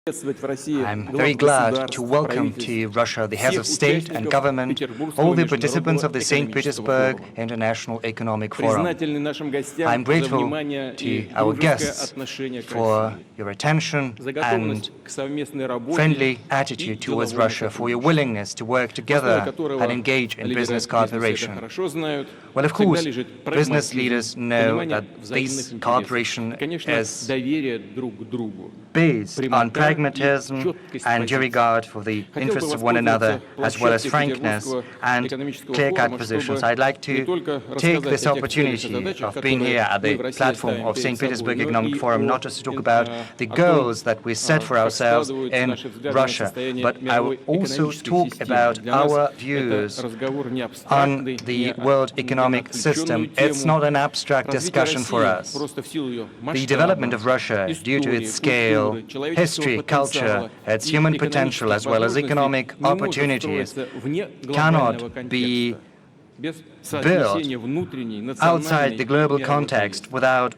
I'm very glad to welcome to Russia the heads of state and government, all the participants of the St. Petersburg International Economic Forum. I'm grateful to our guests for your attention and friendly attitude towards Russia, for your willingness to work together and engage in business cooperation. Well, of course, business leaders know that this cooperation is based on pragmatism and due regard for the interests of one another, as well as frankness and clear-cut positions. I'd like to take this opportunity of being here at the platform of St. Petersburg Economic Forum, not just to talk about the goals that we set for ourselves in Russia, but I will also talk about our views on the world economic system. It's not an abstract discussion for us. The development of Russia, due to its scale, history, culture, its human potential, as well as economic opportunities, cannot be built outside the global context without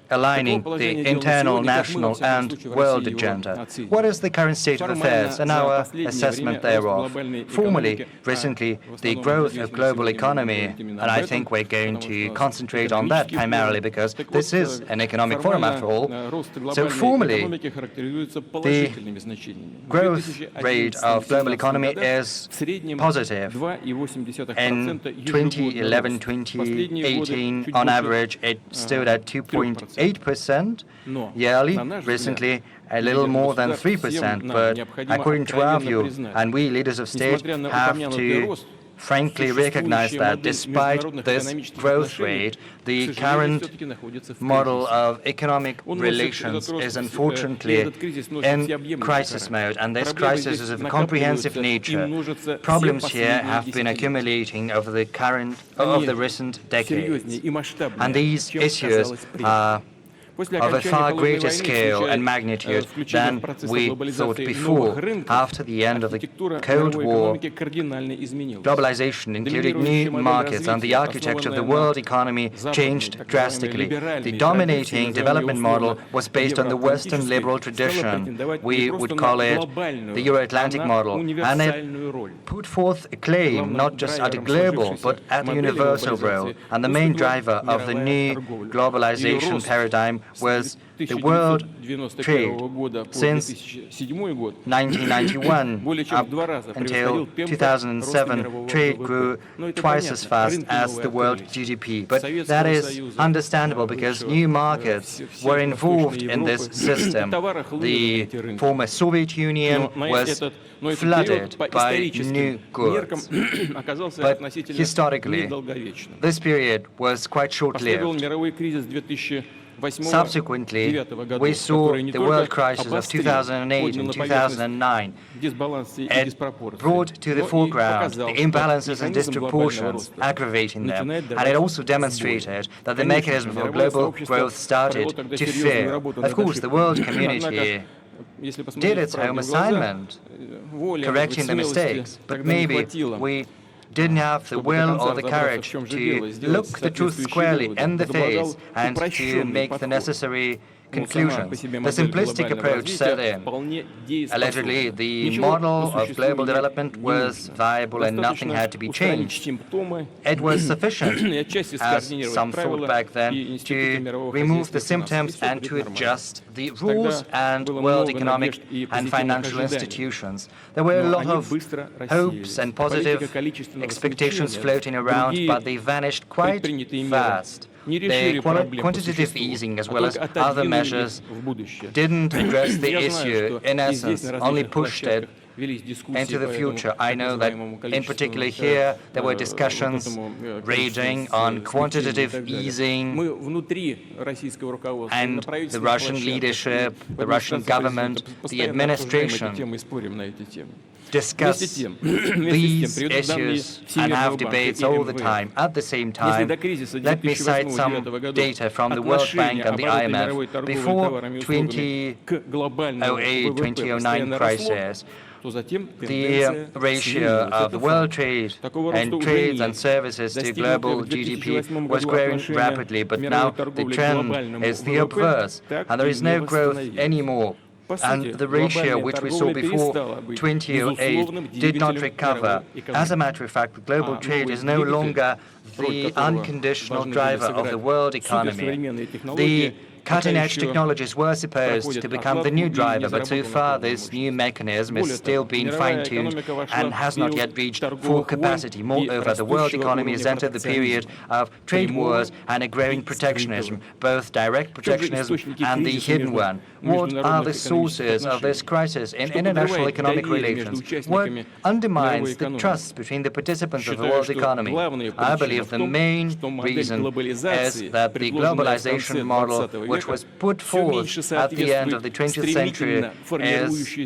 aligning the internal, national, and world agenda. What is the current state of affairs and our assessment thereof? Formally, recently, the growth of global economy, and I think we're going to concentrate on that primarily because this is an economic forum after all. So formally, the growth rate of global economy is positive. In 2011-2018, on average, it stood at 2.8% yearly, recently a little more than 3%, but according to our view, and we leaders of state have to frankly recognize that despite this growth rate, the current model of economic relations is unfortunately in crisis mode, and this crisis is of a comprehensive nature. Problems here have been accumulating over the recent decades, and these issues are of a far greater scale and magnitude than we thought before. After the end of the Cold War, globalization included new markets, and the architecture of the world economy changed drastically. The dominating development model was based on the Western liberal tradition. We would call it the Euro-Atlantic model, and it put forth a claim not just at a global but at a universal role. And the main driver of the new globalization paradigm was the world trade. Since 1991 up until 2007, trade grew twice as fast as the world GDP. But that is understandable because new markets were involved in this system. The former Soviet Union was flooded by new goods. But historically, this period was quite short-lived. Subsequently, we saw the world crisis of 2008 and 2009. It brought to the foreground the imbalances and disproportions, aggravating them, and it also demonstrated that the mechanism for global growth started to fail. Of course, the world community did its home assignment, correcting the mistakes, but maybe we didn't have the will or the courage to look the truth squarely in the face and to make the necessary conclusions. The simplistic approach set in. Allegedly, the model of global development was viable and nothing had to be changed. It was sufficient, as some thought back then, to remove the symptoms and to adjust the rules and world economic and financial institutions. There were a lot of hopes and positive expectations floating around, but they vanished quite fast. The quantitative easing, as well as other measures, didn't address the issue. In essence, only pushed it into the future. I know that in particular here there were discussions raging on quantitative easing, and the Russian leadership, the Russian government, the administration discuss these issues and have debates all the time. At the same time, let me cite some data from the World Bank and the IMF. Before 2008-2009 crisis, the ratio of the world trade and trades and services to global GDP was growing rapidly, but now the trend is the obverse, and there is no growth anymore. And the ratio which we saw before 2008 did not recover. As a matter of fact, global trade is no longer the unconditional driver of the world economy. The cutting-edge technologies were supposed to become the new driver, but so far this new mechanism is still being fine-tuned and has not yet reached full capacity. Moreover, the world economy has entered the period of trade wars and a growing protectionism, both direct protectionism and the hidden one. What are the sources of this crisis in international economic relations? What undermines the trust between the participants of the world economy? I believe the main reason is that the globalization model, which was put forward at the end of the 20th century, is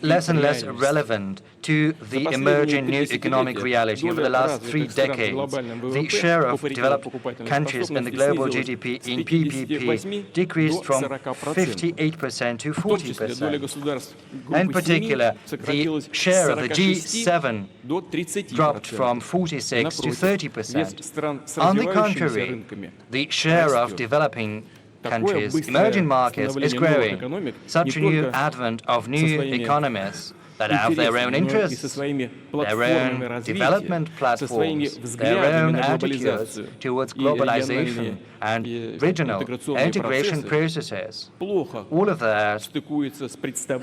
less and less relevant to the emerging new economic reality. Over the last 3 decades, the share of developed countries in the global GDP in PPP decreased from 58% to 40%. In particular, the share of the G7 dropped from 46 to 30%. On the contrary, the share of developing countries, emerging markets, is growing. Such a new advent of new economies that have their own interests, their own development platforms, their own attitudes towards globalization and regional integration processes. All of that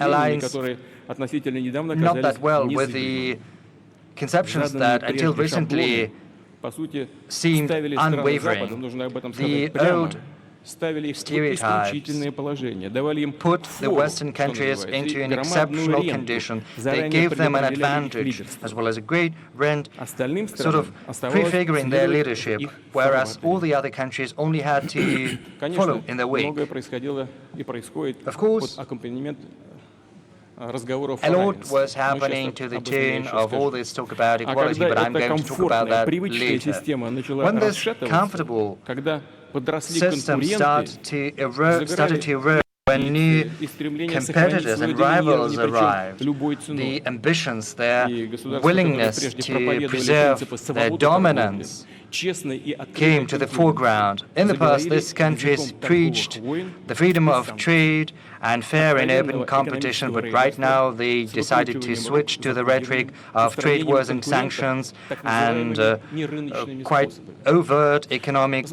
aligns not that well with the conceptions that until recently seemed unwavering. The old stereotypes put the Western countries into an exceptional condition. They gave them an advantage as well as a great rent, sort of prefiguring their leadership, whereas all the other countries only had to follow in their wake. Of course, a lot was happening to the tune of all this talk about equality, but I'm going to talk about that later. When this comfortable system started to erode, when new competitors and rivals arrived, the ambitions, their willingness to preserve their dominance came to the foreground. In the past, these countries preached the freedom of trade and fair and open competition, but right now they decided to switch to the rhetoric of trade wars and sanctions and quite overt economic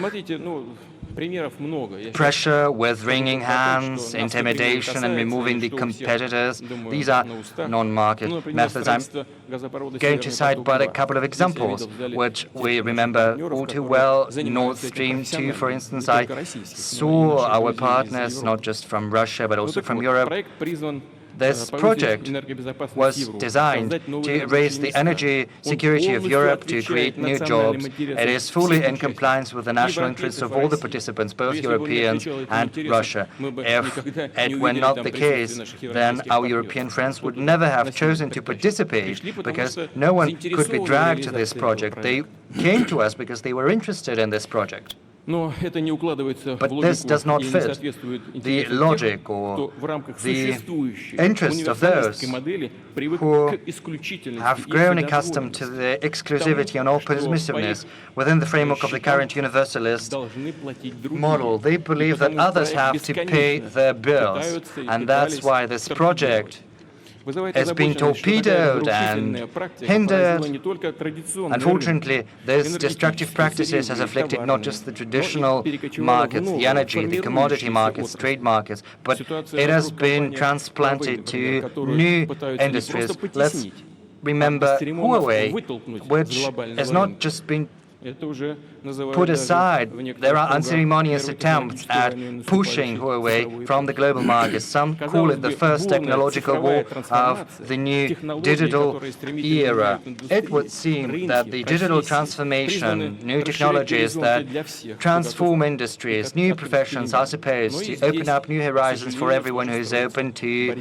pressure with wringing hands, intimidation, and removing the competitors. These are non-market methods. I'm going to cite but a couple of examples, which we remember all too well. Nord Stream 2, for instance. I saw our partners, not just from Russia, but also from Europe. This project was designed to raise the energy security of Europe, to create new jobs. It is fully in compliance with the national interests of all the participants, both Europeans and Russia. If it were not the case, then our European friends would never have chosen to participate, because no one could be dragged to this project. They came to us because they were interested in this project. But this does not fit the logic or the interest of those who have grown accustomed to the exclusivity and all permissiveness within the framework of the current universalist model. They believe that others have to pay their bills, and that's why this project is being torpedoed and hindered. Unfortunately, these destructive practices has afflicted not just the traditional markets, the energy, the commodity markets, trade markets, but it has been transplanted to new industries. Let's remember Huawei, which has not just been put aside. There are unceremonious attempts at pushing Huawei from the global market. Some call it the first technological war of the new digital era. It would seem that the digital transformation, new technologies that transform industries, new professions are supposed to open up new horizons for everyone who is open to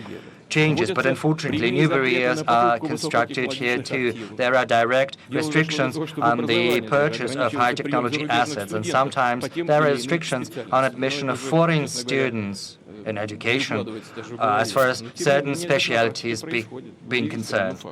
changes, but unfortunately new barriers are constructed here too. There are direct restrictions on the purchase of high technology assets, and sometimes there are restrictions on admission of foreign students in education as far as certain specialities being concerned.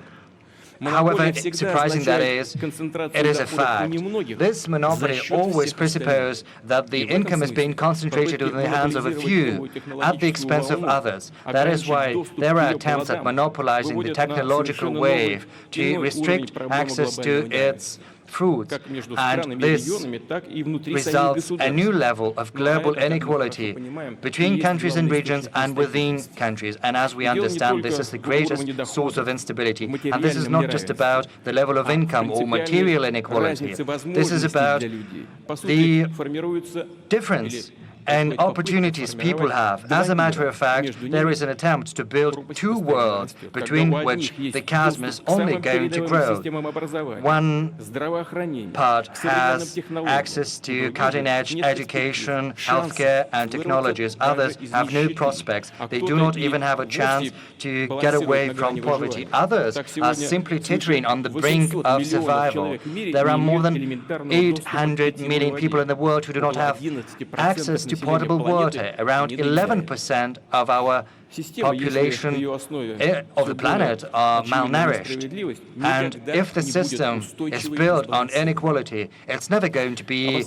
However surprising that is, it is a fact. This monopoly always presupposes that the income is being concentrated in the hands of a few at the expense of others. That is why there are attempts at monopolizing the technological wave to restrict access to its fruits, and this results a new level of global inequality between countries and regions and within countries. And as we understand, this is the greatest source of instability. And this is not just about the level of income or material inequality. This is about the difference and opportunities people have. As a matter of fact, there is an attempt to build two worlds between which the chasm is only going to grow. One part has access to cutting-edge education, healthcare, and technologies. Others have no prospects. They do not even have a chance to get away from poverty. Others are simply teetering on the brink of survival. There are more than 800 million people in the world who do not have access to potable water. Around 11% of our population of the planet are malnourished. And if the system is built on inequality, it's never going to be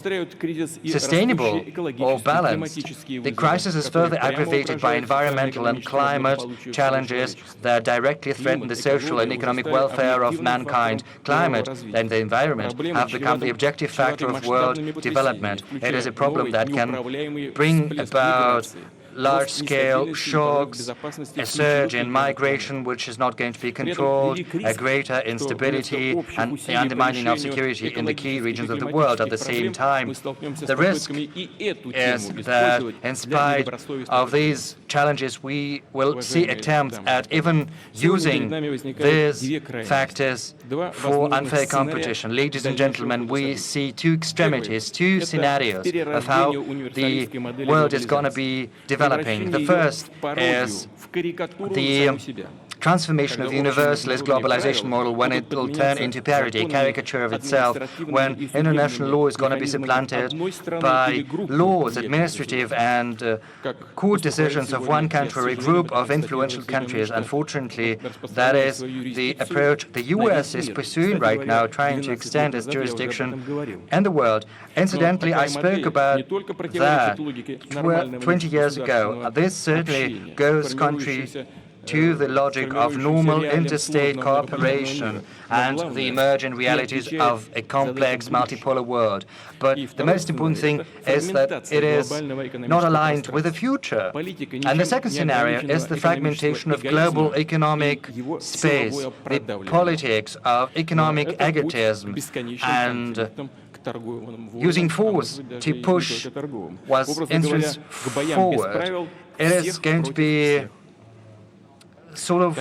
sustainable or balanced. The crisis is further aggravated by environmental and climate challenges that directly threaten the social and economic welfare of mankind. Climate and the environment have become the objective factor of world development. It is a problem that can bring about large-scale shocks, a surge in migration which is not going to be controlled, a greater instability, and the undermining of security in the key regions of the world. At the same time, the risk is that in spite of these challenges, we will see attempts at even using these factors for unfair competition. Ladies and gentlemen, we see two extremities, two scenarios of how the world is going to be developing. The first is the transformation of the universalist globalization model, when it will turn into parody, a caricature of itself, when international law is going to be supplanted by laws, administrative and court decisions of one country or a group of influential countries. Unfortunately, that is the approach the US is pursuing right now, trying to extend its jurisdiction in the world. Incidentally, I spoke about that 20 years ago. This certainly goes contrary to the logic of normal interstate cooperation and the emergent realities of a complex multipolar world. But the most important thing is that it is not aligned with the future. And the second scenario is the fragmentation of global economic space, the politics of economic egotism, and using force to push one's interests forward. It is going to be sort of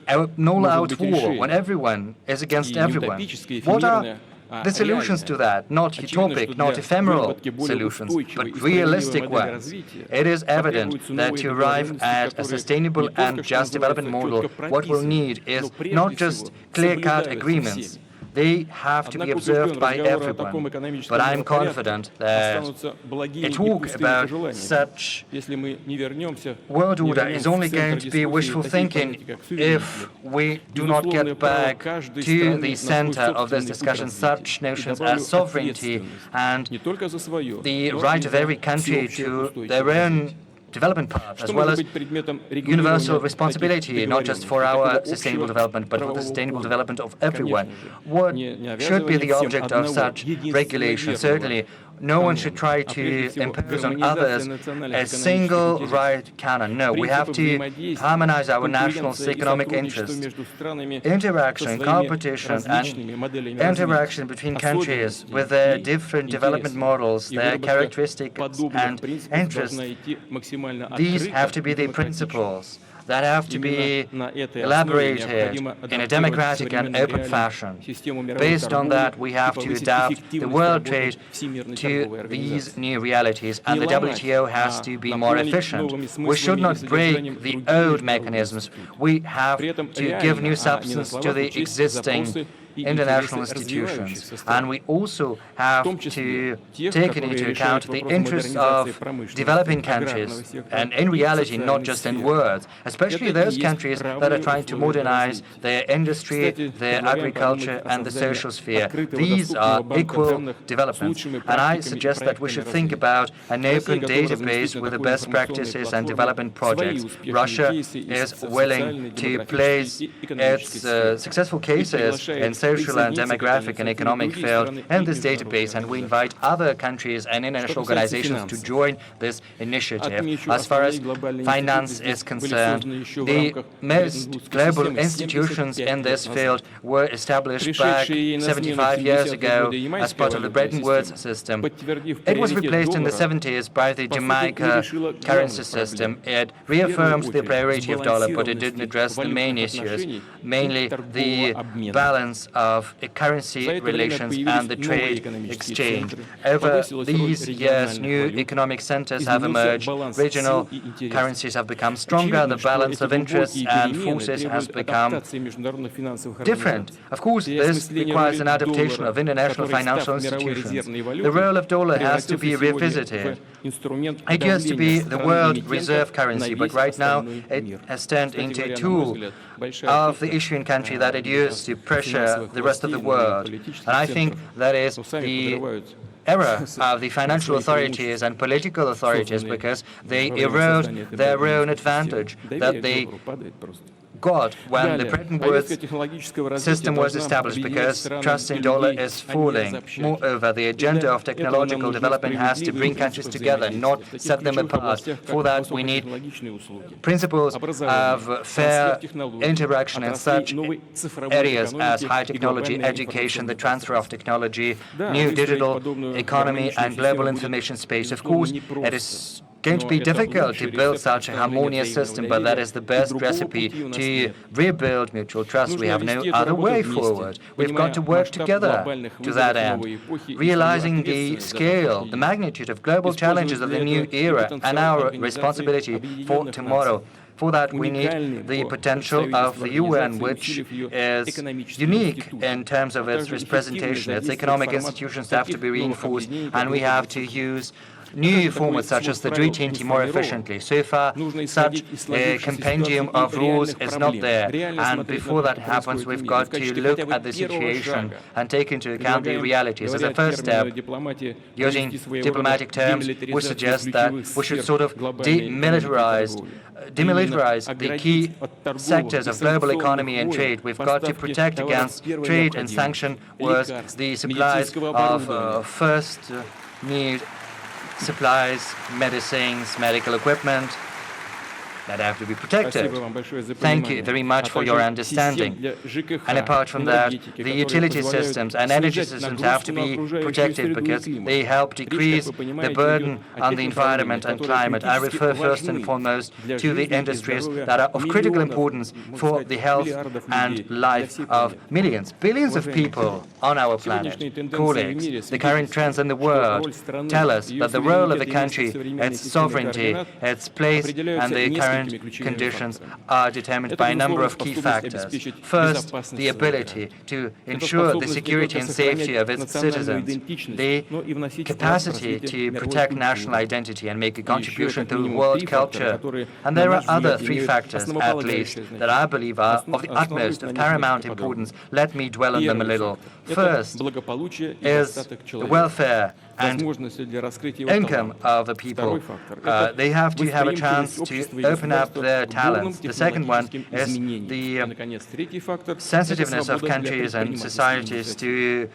an all-out war when everyone is against everyone. What are the solutions to that? Not utopic, not ephemeral solutions, but realistic ones. It is evident that to arrive at a sustainable and just development model, what we'll need is not just clear-cut agreements. They have to be observed by everyone. But I'm confident that a talk about such world order is only going to be wishful thinking if we do not get back to the center of this discussion such notions as sovereignty and the right of every country to their own development path, as well as universal responsibility, not just for our sustainable development, but for the sustainable development of everyone. What should be the object of such regulation? Certainly, no one should try to impose on others a single right canon. No, we have to harmonize our national economic interests. Interaction, competition, and interaction between countries with their different development models, their characteristics and interests, these have to be the principles that have to be elaborated in a democratic and open fashion. Based on that, we have to adapt the world trade to these new realities, and the WTO has to be more efficient. We should not break the old mechanisms. We have to give new substance to the existing international institutions. And we also have to take into account the interests of developing countries, and in reality, not just in words, especially those countries that are trying to modernize their industry, their agriculture, and the social sphere. These are equal developments. And I suggest that we should think about an open database with the best practices and development projects. Russia is willing to place its successful cases in social and demographic and economic field in this database, and we invite other countries and international organizations to join this initiative. As far as finance is concerned, the most global institutions in this field were established back 75 years ago as part of the Bretton Woods system. It was replaced in the 70s by the Jamaica currency system. It reaffirmed the priority of dollar, but it didn't address the main issues, mainly the balance of currency relations and the trade exchange. Over these years, new economic centers have emerged, regional currencies have become stronger, the balance of interests and forces has become different. Of course, this requires an adaptation of international financial institutions. The role of dollar has to be revisited. It used to be the world reserve currency, but right now it has turned into a tool of the issuing country that it used to pressure the rest of the world. And I think that is the error of the financial authorities and political authorities, because they erode their own advantage that they got when the Bretton Woods system was established, because trust in dollar is falling. Moreover, the agenda of technological development has to bring countries together, not set them apart. For that, we need principles of fair interaction in such areas as high technology, education, the transfer of technology, new digital economy, and global information space. Of course, it is going to be difficult to build such a harmonious system, but that is the best recipe to rebuild mutual trust. We have no other way forward. We've got to work together to that end, realizing the scale, the magnitude of global challenges of the new era and our responsibility for tomorrow. For that, we need the potential of the UN, which is unique in terms of its representation. Its economic institutions have to be reinforced, and we have to use new formats such as the G20 more efficiently. So far, such a compendium of rules is not there. And before that happens, we've got to look at the situation and take into account the realities. As a first step, using diplomatic terms, we suggest that we should sort of demilitarize the key sectors of global economy and trade. We've got to protect against trade and sanction wars the supplies of first need supplies, medicines, medical equipment that have to be protected. Thank you very much for your understanding. And apart from that, the utility systems and energy systems have to be protected because they help decrease the burden on the environment and climate. I refer first and foremost to the industries that are of critical importance for the health and life of millions, billions of people on our planet. Colleagues, the current trends in the world tell us that the role of the country, its sovereignty, its place, and the current conditions are determined by a number of key factors. First, the ability to ensure the security and safety of its citizens, the capacity to protect national identity and make a contribution to world culture. And there are other three factors, at least, that I believe are of the utmost, of paramount importance. Let me dwell on them a little. First is the welfare and income of the people. They have to have a chance to open up their talents. The second one is the sensitiveness of countries and societies to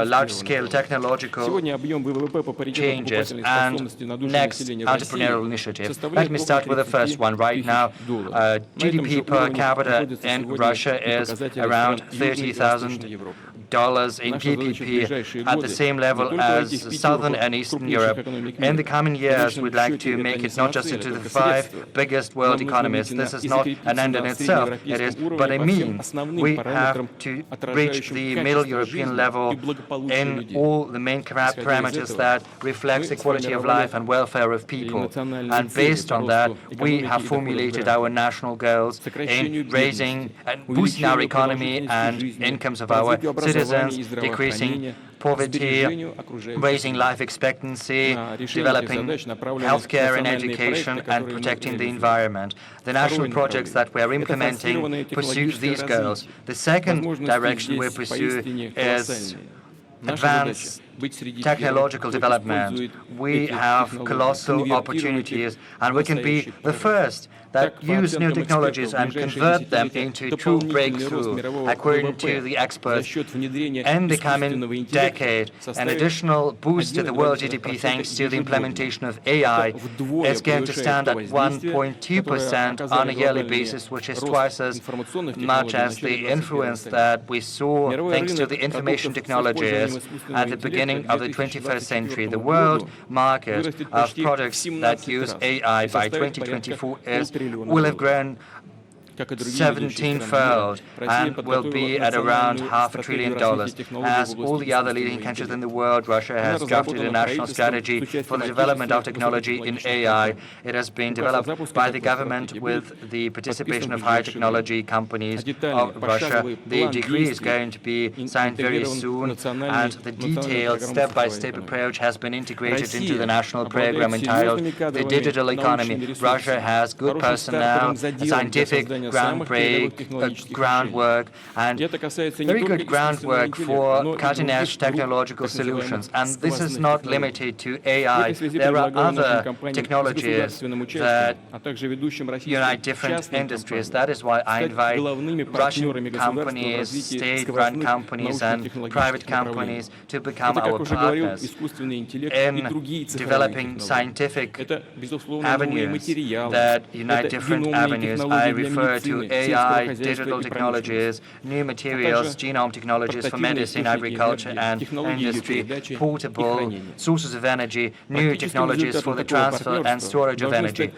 large-scale technological changes and next entrepreneurial initiatives. Let me start with the first one. Right now, GDP per capita in Russia is around $30,000. in PPP at the same level as Southern and Eastern Europe. In the coming years, we'd like to make it not just into the 5 biggest world economies. This is not an end in itself, it is but a means. We have to reach the middle European level in all the main parameters that reflects equality of life and welfare of people. And based on that, we have formulated our national goals in raising and boosting our economy and incomes of our citizens, decreasing poverty, raising life expectancy, developing healthcare and education, and protecting the environment. The national projects that we are implementing pursue these goals. The second direction we pursue is advanced technological development. We have colossal opportunities, and we can be the first that use new technologies and convert them into true breakthrough. According to the experts, in the coming decade, an additional boost to the world GDP thanks to the implementation of AI is going to stand at 1.2% on a yearly basis, which is twice as much as the influence that we saw thanks to the information technologies at the beginning of the 21st century. The world market of products that use AI by 2024 will have grown 17-fold and will be at around $500 billion. As all the other leading countries in the world, Russia has drafted a national strategy for the development of technology in AI. It has been developed by the government with the participation of high technology companies of Russia. The decree is going to be signed very soon, and the detailed step-by-step approach has been integrated into the national program entitled The Digital Economy. Russia has good personnel, scientific groundwork, and very good groundwork for cutting-edge technological solutions. And this is not limited to AI. There are other technologies that unite different industries. That is why I invite Russian companies, state-run companies, and private companies to become our partners in developing scientific avenues that unite different avenues. I refer to AI, digital technologies, new materials, genome technologies for medicine, agriculture, and industry, portable sources of energy, new technologies for the transfer and storage of energy.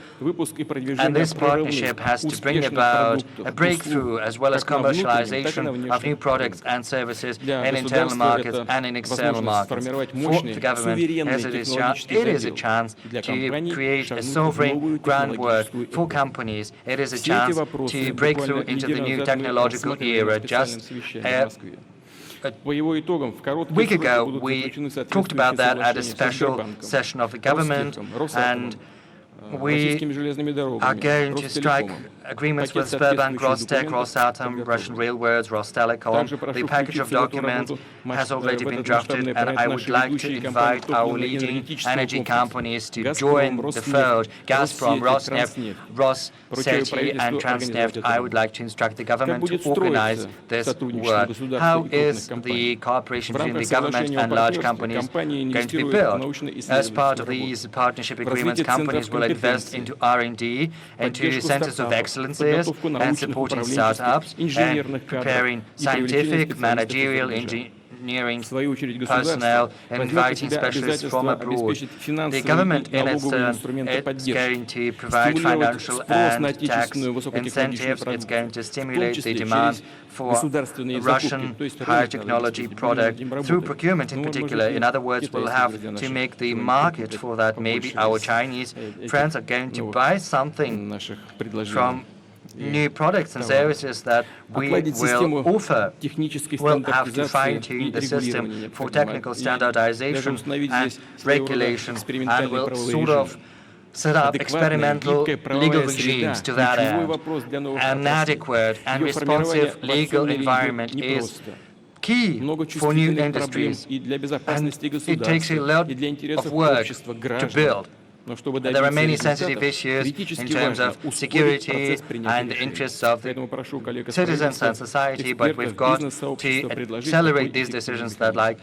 And this partnership has to bring about a breakthrough as well as commercialization of new products and services in internal markets and in external markets. For the government, it is a chance to create a sovereign groundwork for companies. It is a chance to break through into the new technological era. Just a week ago, we talked about that at a special session of the government, and we are going to strike agreements with Sberbank, Rostec, Rosatom, Russian Railroads, Rostelecom. The package of documents has already been drafted, and I would like to invite our leading energy companies to join the fold. Gazprom, Rosneft, Rosseti, and Transneft. I would like to instruct the government to organize this work. How is the cooperation between the government and large companies going to be built? As part of these partnership agreements, companies will invest into R&D, into centers of excellences, and supporting startups, and preparing scientific, managerial, engineering personnel, and inviting specialists from abroad. The government, in its turn, is going to provide financial and tax incentives. It's going to stimulate the demand for Russian high technology product through procurement in particular. In other words, we'll have to make the market for that. Maybe our Chinese friends are going to buy something from new products and services that we will offer. We'll have to fine-tune the system for technical standardization and regulation, and we'll sort of set up experimental legal regimes to that end. An adequate and responsive legal environment is key for new industries, and it takes a lot of work to build. There are many sensitive issues in terms of security and the interests of the citizens and society, but we've got to accelerate these decisions that, like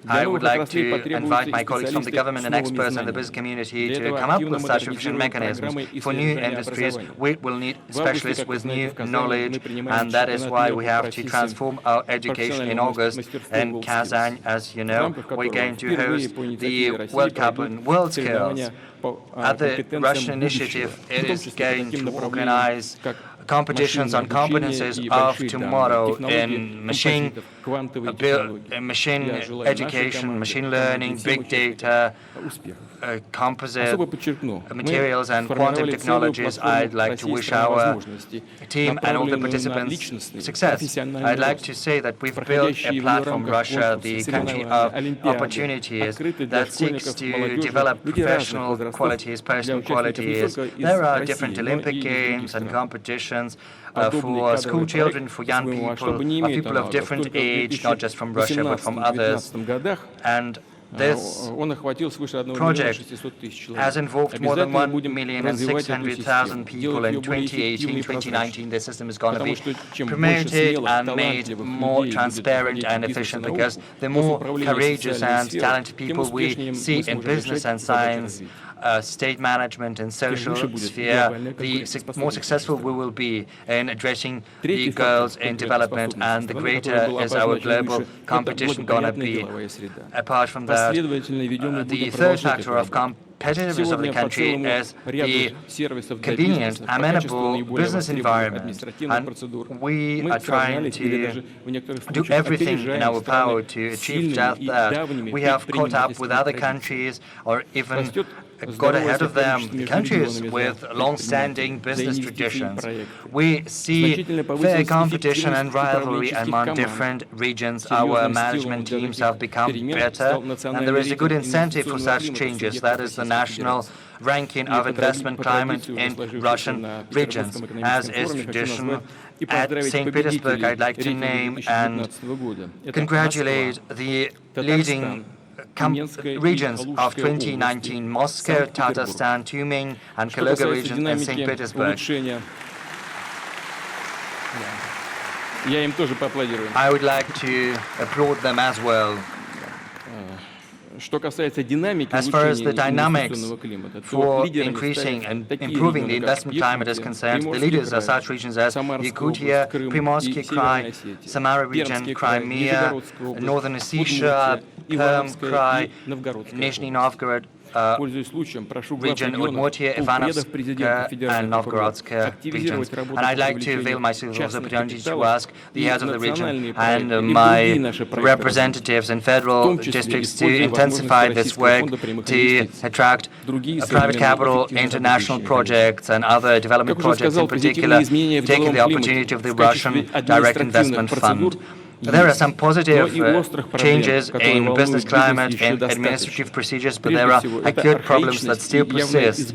I would like to invite my colleagues from the government and experts and the business community to come up with such efficient mechanisms. For new industries, we will need specialists with new knowledge, and that is why we have to transform our education. In August in Kazan, as you know, we're going to host the World Cup in World Skills. At the Russian initiative, it is going to organize competitions on competences of tomorrow in machine education, machine learning, big data, composite materials and quantum technologies. I'd like to wish our team and all the participants success. I'd like to say that we've built a platform, Russia, the country of opportunities, that seeks to develop professional qualities, personal qualities. There are different Olympic Games and competitions for school children, for young people of different age, not just from Russia, but from others. And this project has involved more than 1,600,000 people in 2018, 2019. The system is going to be promoted and made more transparent and efficient, because the more courageous and talented people we see in business and science, state management and social sphere, the more successful we will be in addressing the goals in development, and the greater is our global competition going to be. Apart from that, the third factor of competitiveness of the country is the convenient, amenable business environment. And we are trying to do everything in our power to achieve just that. We have caught up with other countries, or even got ahead of them, the countries with long-standing business traditions. We see fair competition and rivalry among different regions. Our management teams have become better, and there is a good incentive for such changes. That is the national ranking of investment climate in Russian regions. As is tradition, at St. Petersburg, I'd like to name and congratulate the leading regions of 2019, Moscow, Tatarstan, Tyumen, and Kaluga region, and St. Petersburg. I would like to applaud them as well. As far as the dynamics for increasing and improving the investment climate is concerned, the leaders of such regions as Yakutia, Primorsky Krai, Samara region, Crimea, Northern Ossetia, Perm Krai, Nizhny Novgorod region, Udmurtia, Ivanovsk, and Novgorodsk regions. And I'd like to avail myself of the opportunity to ask the heads of the region and my representatives in federal districts to intensify this work to attract private capital, international projects, and other development projects, in particular, taking the opportunity of the Russian Direct Investment Fund. There are some positive changes in business climate and administrative procedures, but there are acute problems that still persist.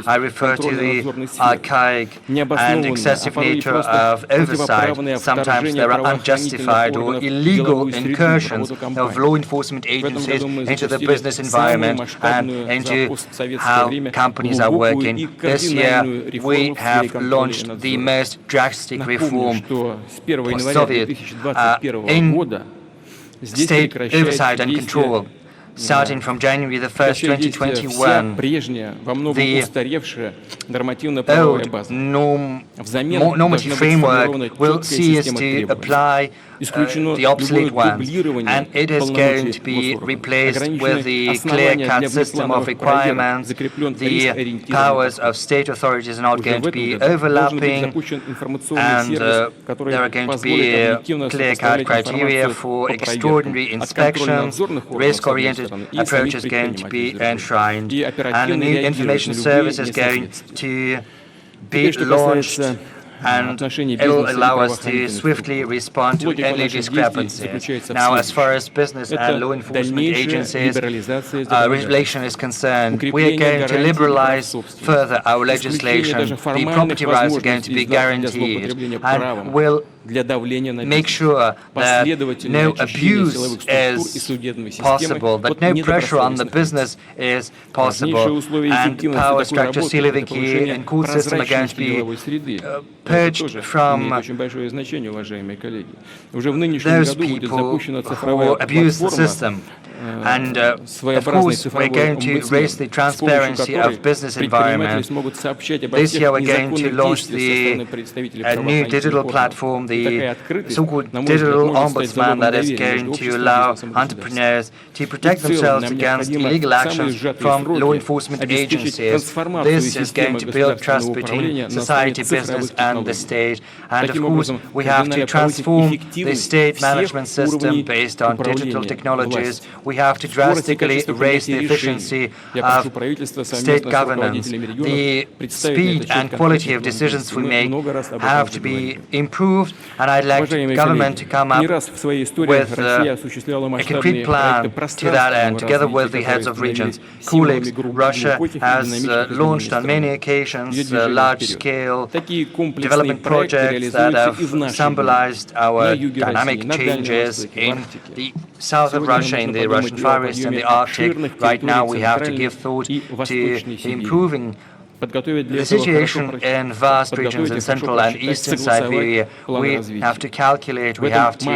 I refer to the archaic and excessive nature of oversight. Sometimes there are unjustified or illegal incursions of law enforcement agencies into the business environment and into how companies are working. This year, we have launched the most drastic reform post-Soviet in state oversight and control. Starting from January the 1st, 2021, the old normative framework will cease to apply the obsolete ones, and it is going to be replaced with the clear-cut system of requirements. The powers of state authorities are not going to be overlapping, and there are going to be clear-cut criteria for extraordinary inspections. Risk-oriented approach is going to be enshrined, and a new information service is going to be launched, and it will allow us to swiftly respond to any discrepancies. Now, as far as business and law enforcement agencies regulation is concerned, we are going to liberalize further our legislation. The property rights are going to be guaranteed, and will make sure that no abuse is possible, that no pressure on the business is possible, and power structure, siloviki, and court system are going to be purged from those people who abuse the system. And of course, we're going to raise the transparency of business environment. This year, we're going to launch the new digital platform, the so-called digital ombudsman, that is going to allow entrepreneurs to protect themselves against illegal actions from law enforcement agencies. This is going to build trust between society, business, and the state. And of course, we have to transform the state management system based on digital technologies. We have to drastically raise the efficiency of state governance. The speed and quality of decisions we make have to be improved, and I'd like the government to come up with a concrete plan to that end, together with the heads of regions. Colleagues, Russia has launched on many occasions large-scale development projects that have symbolized our dynamic changes in the south of Russia, in the Russian Far East, and the Arctic. Right now, we have to give thought to improving the situation in vast regions in Central and Eastern Siberia. We have to calculate, we have to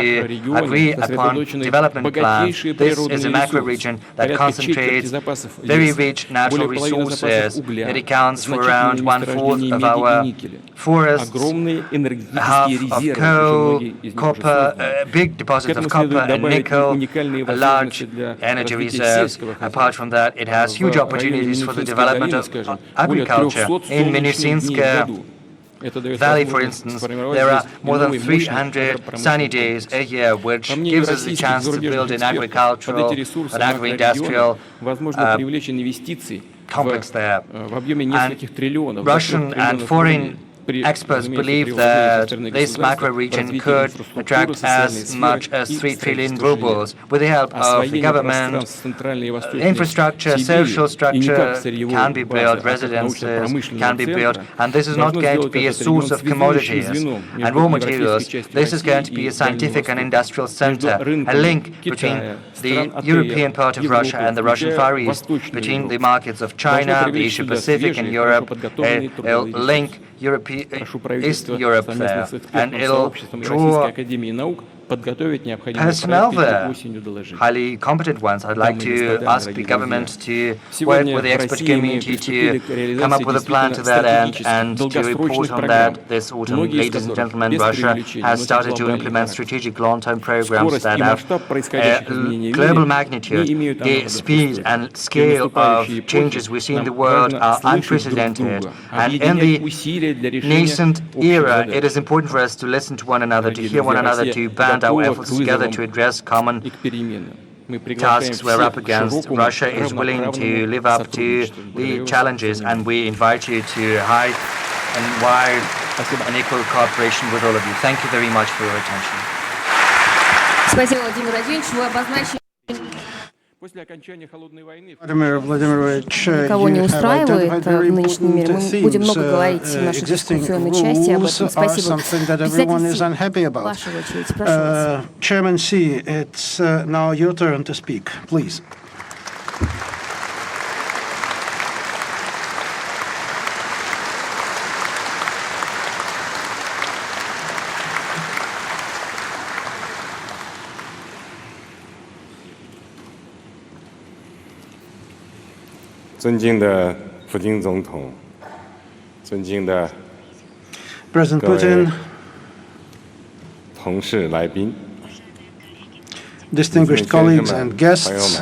agree upon development plans. This is a macro region that concentrates very rich natural resources. It accounts for around 1/4 of our forests, half of coal, copper, big deposits of copper and nickel, large energy reserves. Apart from that, it has huge opportunities for the development of agriculture. In Minusинsk Valley, for instance, there are more than 300 sunny days a year, which gives us the chance to build an agricultural, an agro-industrial complex there. And Russian and foreign experts believe that this macro region could attract as much as 3 trillion rubles. With the help of the government, infrastructure, social structure can be built, residences can be built, and this is not going to be a source of commodities and raw materials. This is going to be a scientific and industrial center, a link between the European part of Russia and the Russian Far East, between the markets of China, the Asia Pacific, and Europe. It'll link East Europe there, and it'll draw personnel there, highly competent ones. I'd like to ask the government to work with the expert community to come up with a plan to that end and to report on that this autumn. Ladies and gentlemen, Russia has started to implement strategic long-term programs that have global magnitude. The speed and scale of changes we see in the world are unprecedented. And in the nascent era, it is important for us to listen to one another, to hear one another, to band our efforts together to address common tasks we're up against. Russia is willing to live up to the challenges, and we invite you to high and wide and equal cooperation with all of you. Thank you very much for your attention. Спасибо, Владимир Владимирович. Вы обозначили... Vladimir Vladimirovich, никого не устраивает в нынешнем мире. Мы будем много говорить в нашей дискуссионной части об этом. Спасибо. Председатель, ваша очередь, прошу вас. Chairman Xi, it's now your turn to speak, please. President Putin, distinguished colleagues and guests,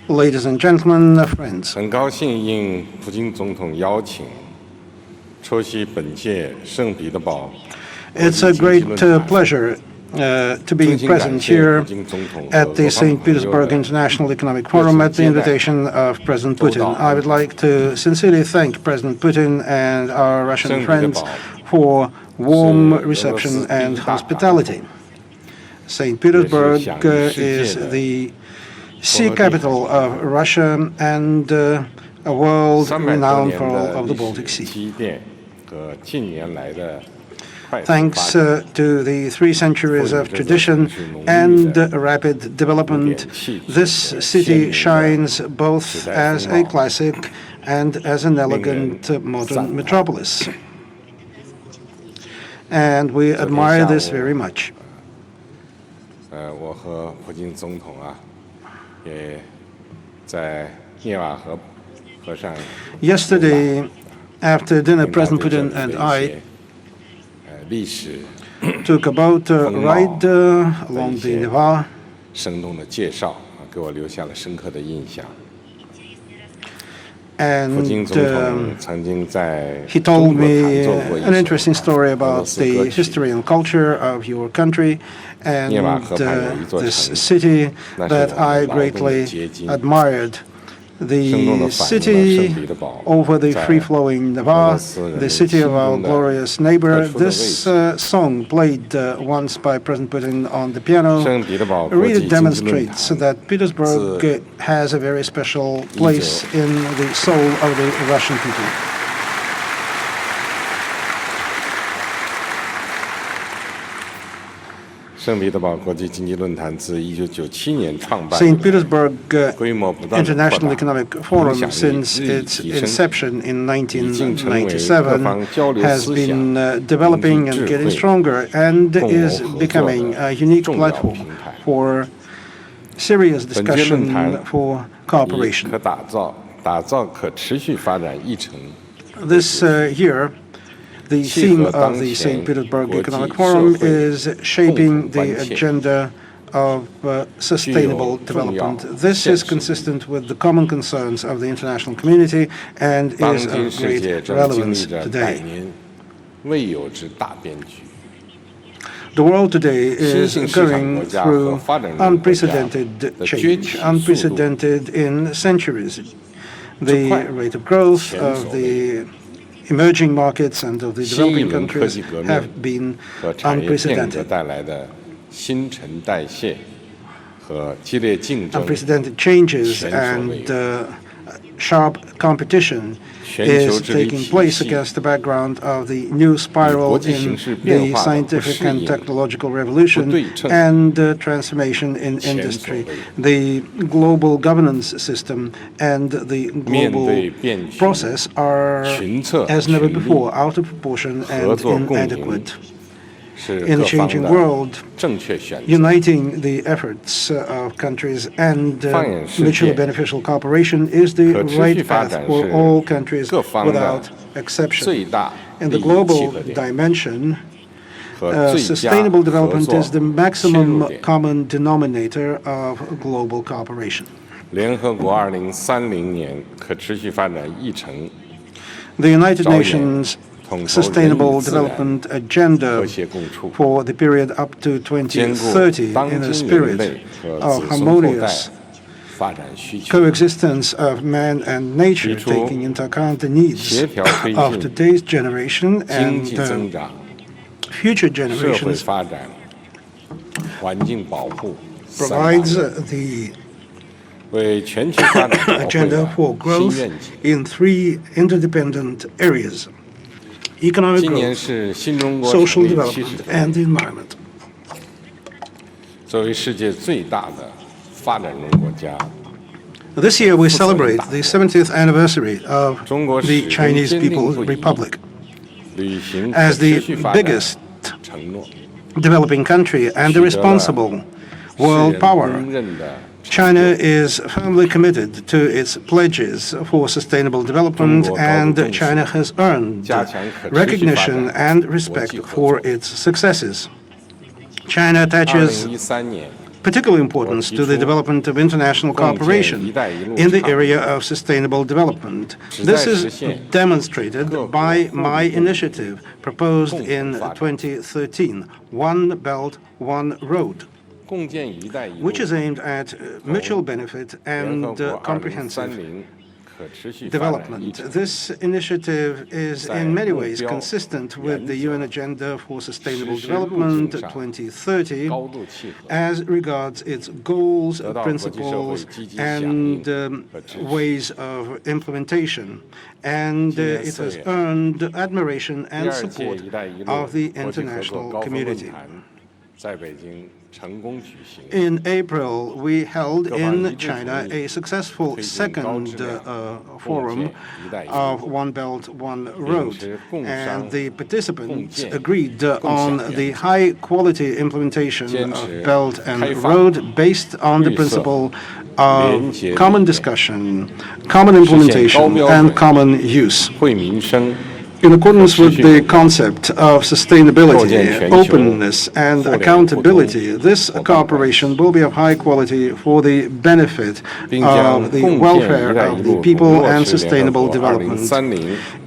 ladies and gentlemen, friends. It's a great pleasure to be present here at the St. Petersburg International Economic Forum at the invitation of President Putin. I would like to sincerely thank President Putin and our Russian friends for warm reception and hospitality. St. Petersburg is the sea capital of Russia and a world renowned for all of the Baltic Sea. Thanks to the 3 centuries of tradition and rapid development, this city shines both as a classic and as an elegant modern metropolis. And we admire this very much. Yesterday, after dinner, President Putin and I took a boat ride along the Neva. And he told me an interesting story about the history and culture of your country and this city that I greatly admired. The city over the free-flowing Neva, the city of our glorious neighbor. This song, played once by President Putin on the piano, really demonstrates that Petersburg has a very special place in the soul of the Russian people. St. Petersburg International Economic Forum, since its inception in 1997, has been developing and getting stronger and is becoming a unique platform for serious discussion for cooperation. This year, the theme of the St. Petersburg Economic Forum is shaping the agenda of sustainable development. This is consistent with the common concerns of the international community and is of great relevance today. The world today is going through unprecedented change, unprecedented in centuries. The rate of growth of the emerging markets and of the developing countries have been unprecedented. Unprecedented changes and sharp competition is taking place against the background of the new spiral in the scientific and technological revolution and transformation in industry. The global governance system and the global process are, as never before, out of proportion and inadequate. In a changing world, uniting the efforts of countries and mutually beneficial cooperation is the right path for all countries without exception. In the global dimension, sustainable development is the maximum common denominator of global cooperation. The United Nations Sustainable Development Agenda for the period up to 2030 in a spirit of harmonious coexistence of man and nature, taking into account the needs of today's generation and future generations, provides the agenda for growth in three interdependent areas: economic growth, social development, and the environment. This year we celebrate the 70th anniversary of the Chinese People's Republic. As the biggest developing country and a responsible world power, China is firmly committed to its pledges for sustainable development, and China has earned recognition and respect for its successes. China attaches particular importance to the development of international cooperation in the area of sustainable development. This is demonstrated by my initiative proposed in 2013, One Belt, One Road, which is aimed at mutual benefit and comprehensive development. This initiative is in many ways consistent with the UN Agenda for Sustainable Development 2030 as regards its goals, principles, and ways of implementation. And it has earned admiration and support of the international community. In April, we held in China a successful second forum of One Belt, One Road, and the participants agreed on the high-quality implementation of Belt and Road based on the principle of common discussion, common implementation, and common use. In accordance with the concept of sustainability, openness, and accountability, this cooperation will be of high quality for the benefit of the welfare of the people and sustainable development.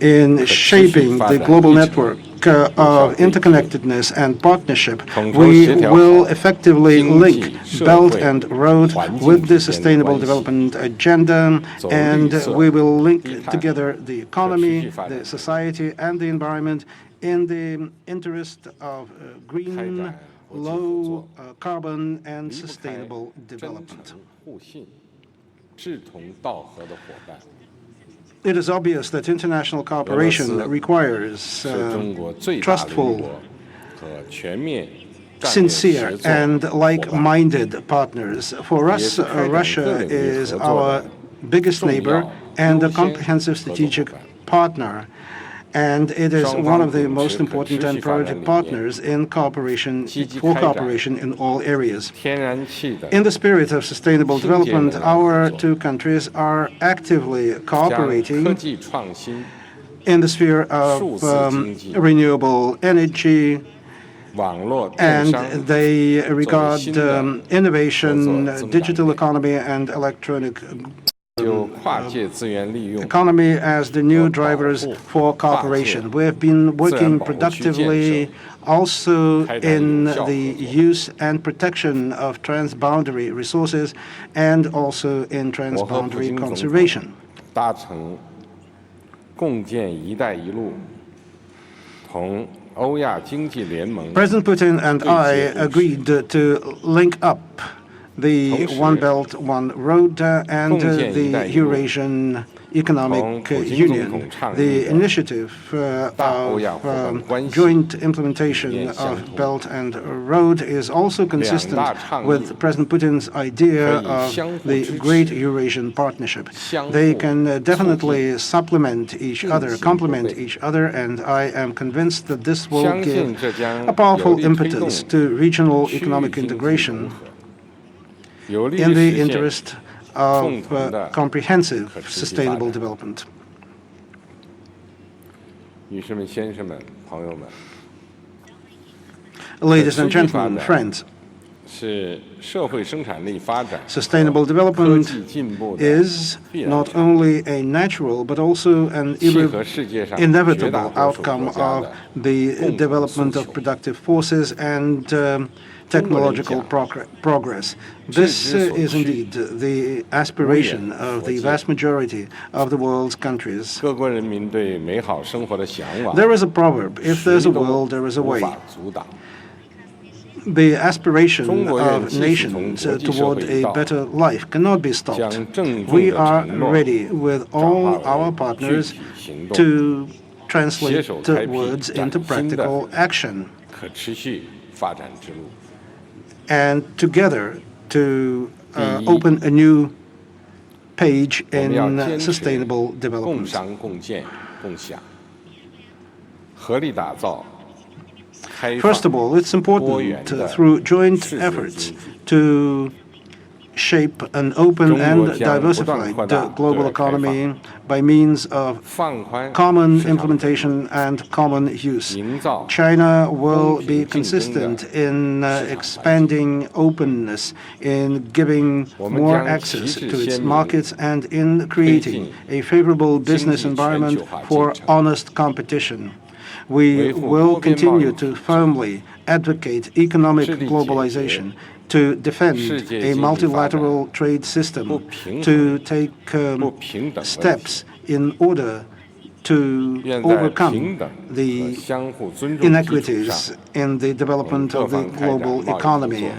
In shaping the global network of interconnectedness and partnership, we will effectively link Belt and Road with the Sustainable Development Agenda, and we will link together the economy, the society, and the environment in the interest of green, low carbon, and sustainable development. It is obvious that international cooperation requires trustful, sincere, and like-minded partners. For us, Russia is our biggest neighbor and a comprehensive strategic partner, and it is one of the most important and priority partners in cooperation in all areas. In the spirit of sustainable development, our two countries are actively cooperating in the sphere of renewable energy, and they regard innovation, digital economy, and electronic economy as the new drivers for cooperation. We have been working productively also in the use and protection of transboundary resources and also in transboundary conservation. President Putin and I agreed to link up the One Belt, One Road and the Eurasian Economic Union. The initiative of joint implementation of Belt and Road is also consistent with President Putin's idea of the Great Eurasian Partnership. They can definitely supplement each other, complement each other, and I am convinced that this will give a powerful impetus to regional economic integration in the interest of comprehensive sustainable development. Ladies and gentlemen, friends, sustainable development is not only a natural but also an inevitable outcome of the development of productive forces and technological progress. This is indeed the aspiration of the vast majority of the world's countries. There is a proverb, if there's a will, there is a way. The aspiration of nations toward a better life cannot be stopped. We are ready with all our partners to translate words into practical action, and together to open a new page in sustainable development. First of all, it's important through joint efforts to shape an open and diversified global economy by means of common implementation and common use. China will be consistent in expanding openness, in giving more access to its markets, and in creating a favorable business environment for honest competition. We will continue to firmly advocate economic globalization, to defend a multilateral trade system, to take steps in order to overcome the inequities in the development of the global economy.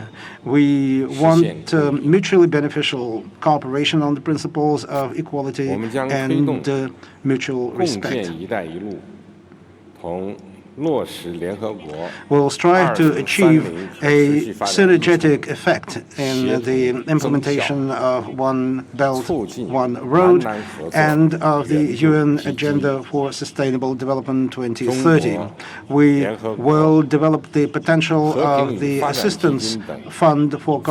We want mutually beneficial cooperation on the principles of equality and mutual respect. will strive to achieve a synergetic effect in the implementation of One Belt, One Road and of the UN Agenda for Sustainable Development 2030. We will develop the potential of the Assistance Fund for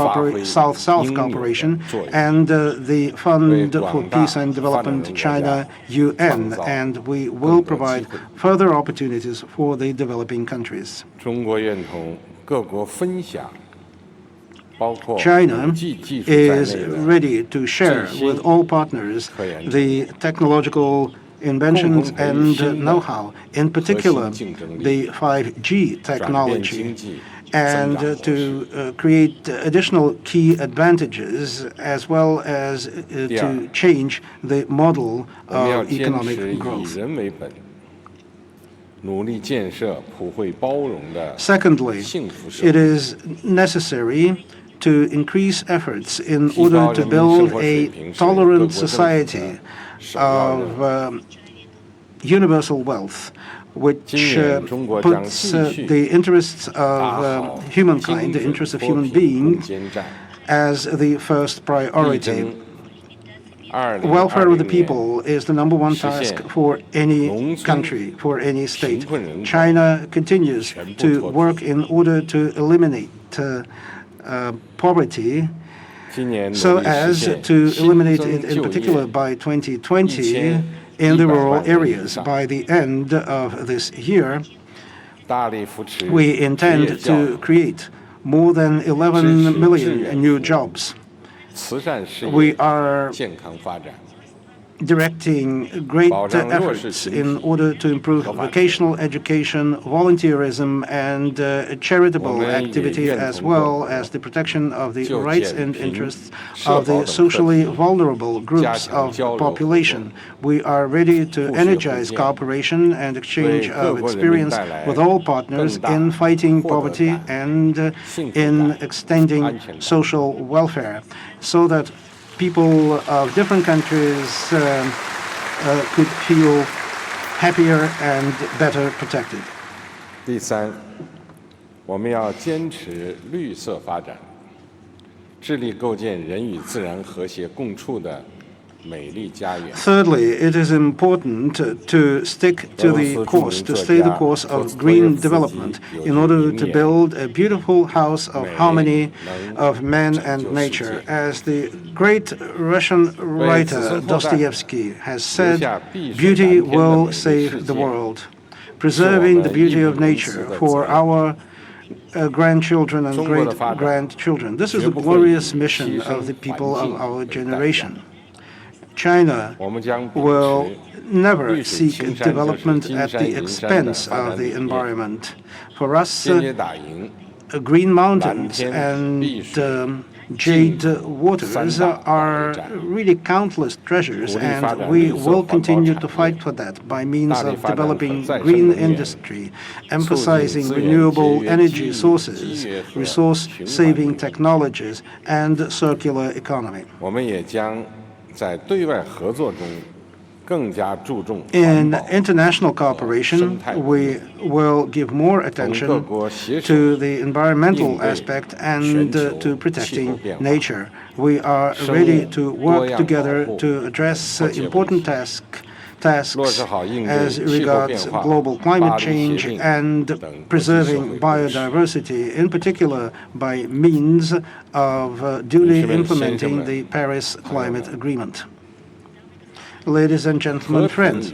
South-South Cooperation and the Fund for Peace and Development China-UN, and we will provide further opportunities for the developing countries. China is ready to share with all partners the technological inventions and know-how, in particular the 5G technology, and to create additional key advantages as well as to change the model of economic growth. Secondly, it is necessary to increase efforts in order to build a tolerant society of universal wealth, which puts the interests of humankind, the interests of human beings, as the first priority. Welfare of the people is the #1 task for any country, for any state. China continues to work in order to eliminate poverty so as to eliminate it in particular by 2020 in the rural areas. By the end of this year, we intend to create more than 11 million new jobs. We are directing great efforts in order to improve vocational education, volunteerism, and charitable activity, as well as the protection of the rights and interests of the socially vulnerable groups of population. We are ready to energize cooperation and exchange of experience with all partners in fighting poverty and in extending social welfare, so that people of different countries could feel happier and better protected. 第三，我们要坚持绿色发展，致力构建人与自然和谐共处的美丽家园。 Thirdly, it is important to stick to the course, to stay the course of green development in order to build a beautiful house of harmony of man and nature. As the great Russian writer Dostoevsky has said, beauty will save the world. Preserving the beauty of nature for our grandchildren and great-grandchildren. This is the glorious mission of the people of our generation. China will never seek development at the expense of the environment. For us, green mountains and jade waters are really countless treasures, and we will continue to fight for that by means of developing green industry, emphasizing renewable energy sources, resource-saving technologies, and circular economy. In international cooperation, we will give more attention to the environmental aspect and to protecting nature. We are ready to work together to address important tasks as regards global climate change and preserving biodiversity, in particular by means of duly implementing the Paris Climate Agreement. Ladies and gentlemen, friends,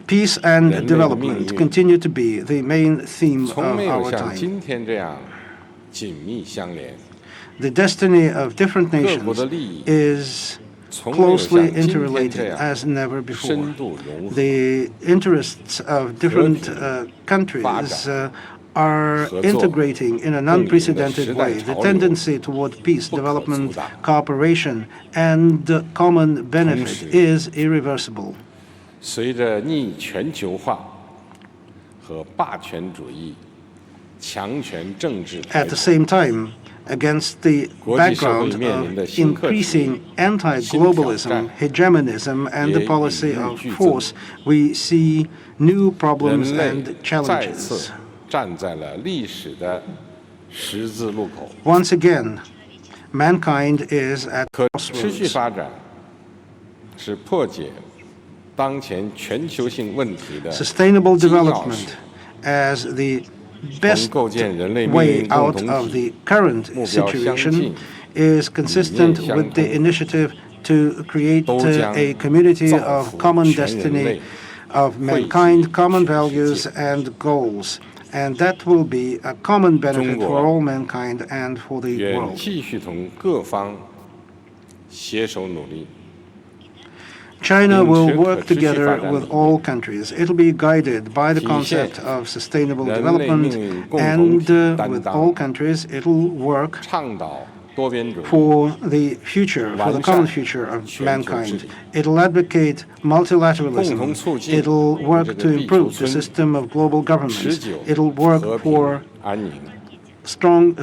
peace and development continue to be the main theme of our time. The destiny of different nations is closely interrelated as never before. The interests of different countries are integrating in an unprecedented way. The tendency toward peace, development, cooperation, and common benefit is irreversible. 随着逆全球化和霸权主义、强权政治 At the same time, Against the background of increasing anti-globalism, hegemonism, and the policy of force, we see new problems and challenges. Once again, mankind is at crossroads. Sustainable development as the best way out of the current situation is consistent with the initiative to create a community of common destiny of mankind, common values and goals. And that will be a common benefit for all mankind and for the world. China will work together with all countries. It'll be guided by the concept of sustainable development, and with all countries, it'll work for the future, for the common future of mankind. It'll advocate multilateralism. It'll work to improve the system of global governance. It'll work for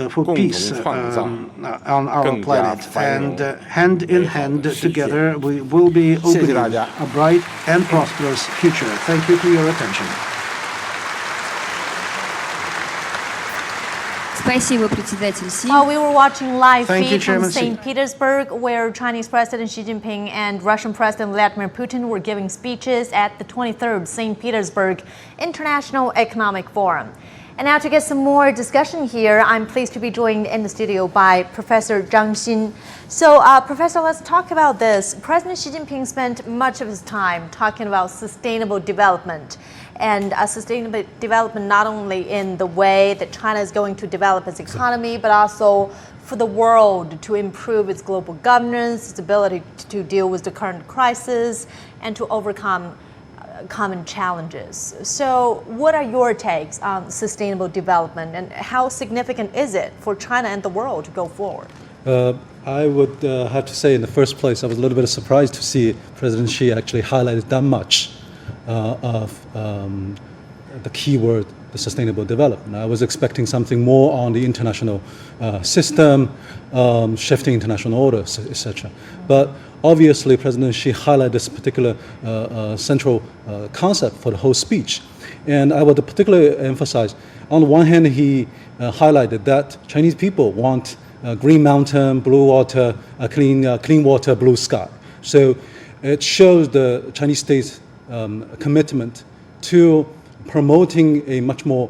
for peace on our planet. And hand in hand together, we will be opening a bright and prosperous future. Thank you for your attention. While we were watching live feed from St. Petersburg, where Chinese President Xi Jinping and Russian President Vladimir Putin were giving speeches at the 23rd St. Petersburg International Economic Forum. And now to get some more discussion here, I'm pleased to be joined in the studio by Professor Zhang Xin. So, Professor, let's talk about this. President Xi Jinping spent much of his time talking about sustainable development. And sustainable development not only in the way that China is going to develop its economy, but also for the world to improve its global governance, its ability to deal with the current crisis, and to overcome common challenges. So what are your takes on sustainable development, and how significant is it for China and the world to go forward? I would have to say, in the first place, I was a little bit surprised to see President Xi actually highlighted that much of the keyword, the sustainable development. I was expecting something more on the international system, shifting international orders, etc. But obviously, President Xi highlighted this particular central concept for the whole speech. And I would particularly emphasize, on the one hand, he highlighted that Chinese people want green mountain, blue water, clean water, blue sky. So it shows the Chinese state's commitment to promoting a much more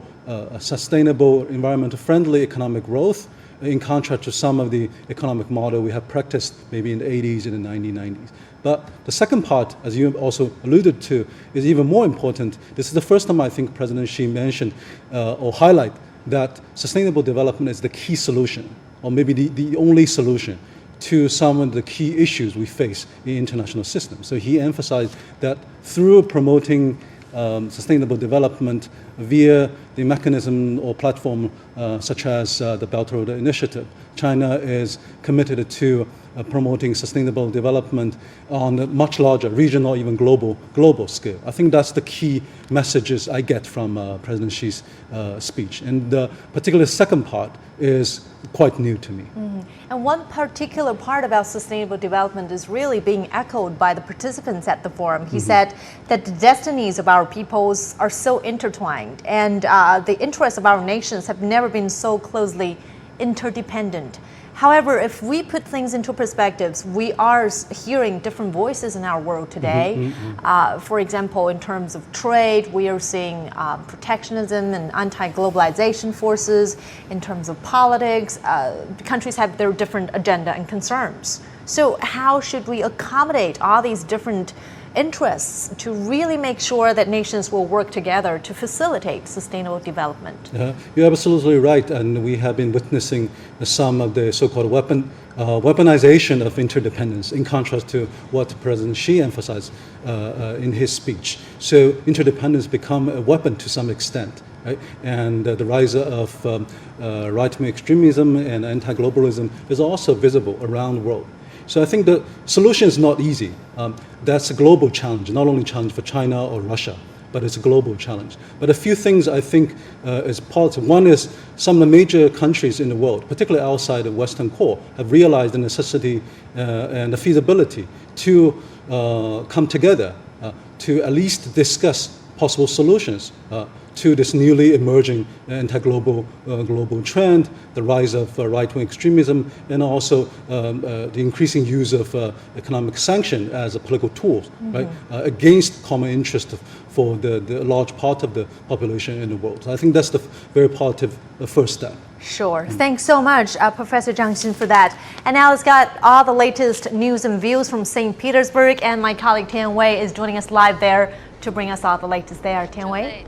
sustainable, environmental-friendly economic growth, in contrast to some of the economic model we have practiced maybe in the 80s and the 1990s. But the second part, as you also alluded to, is even more important. This is the first time I think President Xi mentioned or highlight that sustainable development is the key solution, or maybe the only solution to some of the key issues we face in the international system. So he emphasized that through promoting sustainable development via the mechanism or platform such as the Belt Road Initiative, China is committed to promoting sustainable development on a much larger regional or even global scale. I think that's the key messages I get from President Xi's speech. And the particular second part is quite new to me. Mm-hmm. And one particular part about sustainable development is really being echoed by the participants at the forum. He said that the destinies of our peoples are so intertwined, and the interests of our nations have never been so closely interdependent. However, if we put things into perspectives, we are hearing different voices in our world today. For example, in terms of trade, we are seeing protectionism and anti-globalization forces. In terms of politics, countries have their different agenda and concerns. So how should we accommodate all these different interests to really make sure that nations will work together to facilitate sustainable development? You're absolutely right, and we have been witnessing some of the so-called weaponization of interdependence, in contrast to what President Xi emphasized in his speech. So interdependence become a weapon to some extent. Right? And the rise of right-wing extremism and anti-globalism is also visible around the world. So I think the solution is not easy. That's a global challenge, not only a challenge for China or Russia, but it's a global challenge. But a few things I think is positive. One is some of the major countries in the world, particularly outside the Western core, have realized the necessity and the feasibility to come together to at least discuss possible solutions to this newly emerging anti-global global trend, the rise of right-wing extremism, and also the increasing use of economic sanction as a political tool, right, against common interest for the large part of the population in the world. So I think that's the very positive first step. Sure. Thanks so much, Professor Zhang Xin, for that. And now let's got all the latest news and views from St. Petersburg, and my colleague Tian Wei is joining us live there to bring us all the latest there. Tian Wei?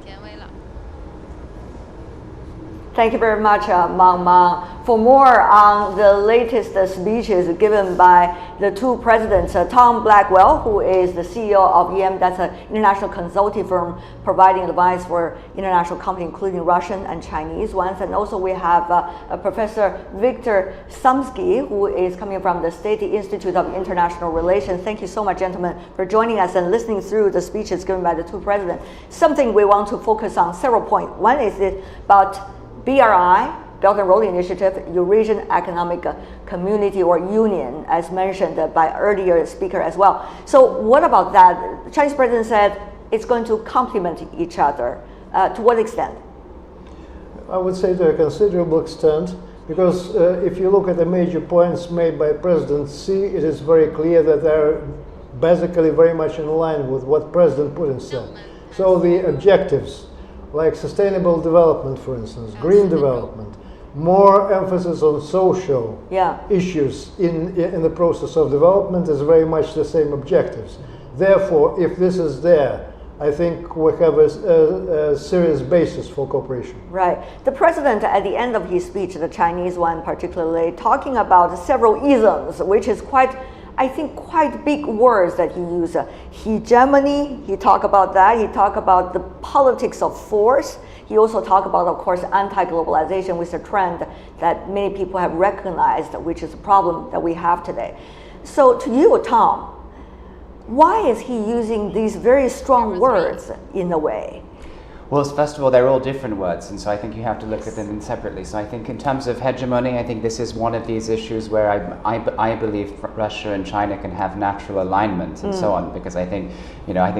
Thank you very much, Mang Mang. For more on the latest speeches given by the two presidents, Tom Blackwell, who is the CEO of EM, that's an international consulting firm providing advice for international companies, including Russian and Chinese ones. And also we have Professor Viktor Sumsky, who is coming from the State Institute of International Relations. Thank you so much, gentlemen, for joining us and listening through the speeches given by the two presidents. Something we want to focus on several points. One is about BRI, Belt and Road Initiative, Eurasian Economic Community or Union, as mentioned by earlier speaker as well. So what about that? The Chinese president said it's going to complement each other. To what extent? I would say to a considerable extent, because if you look at the major points made by President Xi, it is very clear that they're basically very much in line with what President Putin said. So the objectives, like sustainable development, for instance, green development, more emphasis on social issues in the process of development is very much the same objectives. Therefore, if this is there, I think we have a serious basis for cooperation. Right. The president, at the end of his speech, the Chinese one particularly, talking about several isms, which is quite, I think, quite big words that he used. Hegemony, he talked about that. He talked about the politics of force. He also talked about, of course, anti-globalization, which is a trend that many people have recognized, which is a problem that we have today. So to you, Tom, why is he using these very strong words in a way? Well, first of all, they're all different words, and so I think you have to look at them separately. So I think in terms of hegemony, I think this is one of these issues where I believe Russia and China can have natural alignment and so on, because I think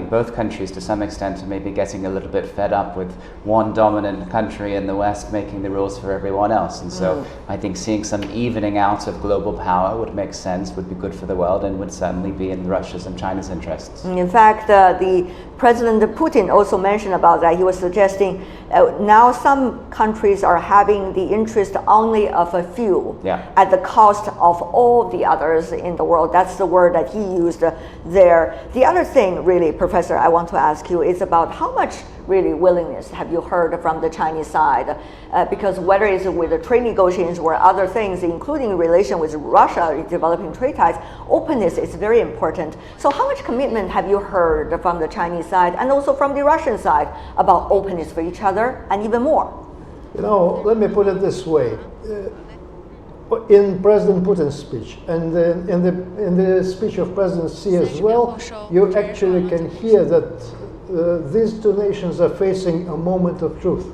both countries to some extent are maybe getting a little bit fed up with one dominant country in the West making the rules for everyone else. And so I think seeing some evening out of global power would make sense, would be good for the world, and would certainly be in Russia's and China's interests. In fact, the President Putin also mentioned about that. He was suggesting now some countries are having the interest only of a few at the cost of all the others in the world. That's the word that he used there. The other thing, really, Professor, I want to ask you is about how much really willingness have you heard from the Chinese side? Because whether it's with the trade negotiations or other things, including relation with Russia, developing trade ties, openness is very important. So how much commitment have you heard from the Chinese side and also from the Russian side about openness for each other and even more? Let me put it this way. In President Putin's speech and in the speech of President Xi as well, you actually can hear that these two nations are facing a moment of truth,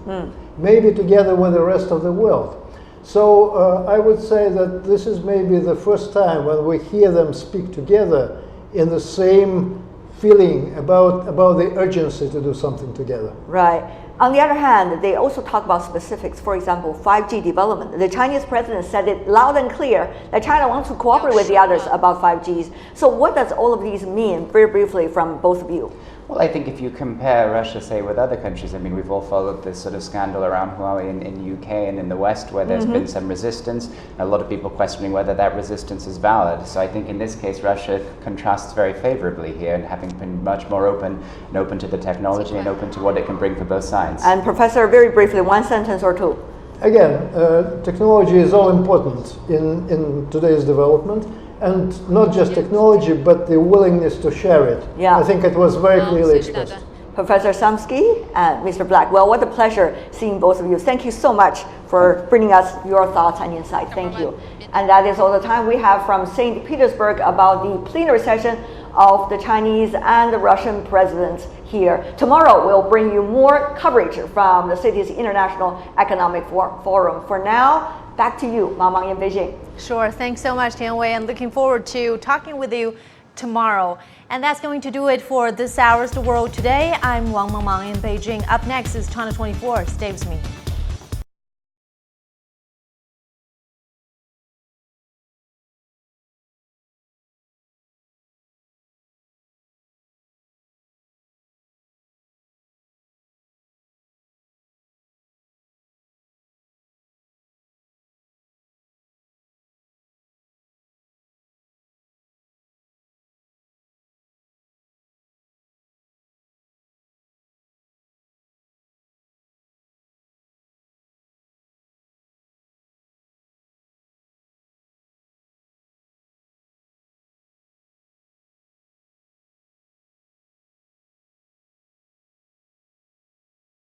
maybe together with the rest of the world. So I would say that this is maybe the first time when we hear them speak together in the same feeling about the urgency to do something together. Right. On the other hand, they also talk about specifics. For example, 5G development. The Chinese president said it loud and clear that China wants to cooperate with the others about 5Gs. So what does all of these mean, very briefly, from both of you? Well, I think if you compare Russia, say, with other countries, I mean, we've all followed this sort of scandal around Huawei in the UK and in the West, where there's been some resistance, a lot of people questioning whether that resistance is valid. So I think in this case, Russia contrasts very favorably here, and having been much more open to the technology and open to what it can bring for both sides. And Professor, very briefly, one sentence or two. Again, technology is all important in today's development. And not just technology, but the willingness to share it. I think it was very clearly expressed. Professor Samsky and Mr. Blackwell. What a pleasure seeing both of you. Thank you so much for bringing us your thoughts and insight. Thank you. And that is all the time we have from St. Petersburg about the plenary session of the Chinese and the Russian presidents here. Tomorrow we'll bring you more coverage from the city's International Economic Forum. For now, back to you, Mang in Beijing. Sure. Thanks so much, Tianwei, and looking forward to talking with you tomorrow. And that's going to do it for this hour's The World Today. I'm Wang Mang in Beijing. Up next is China 24. Stay with me.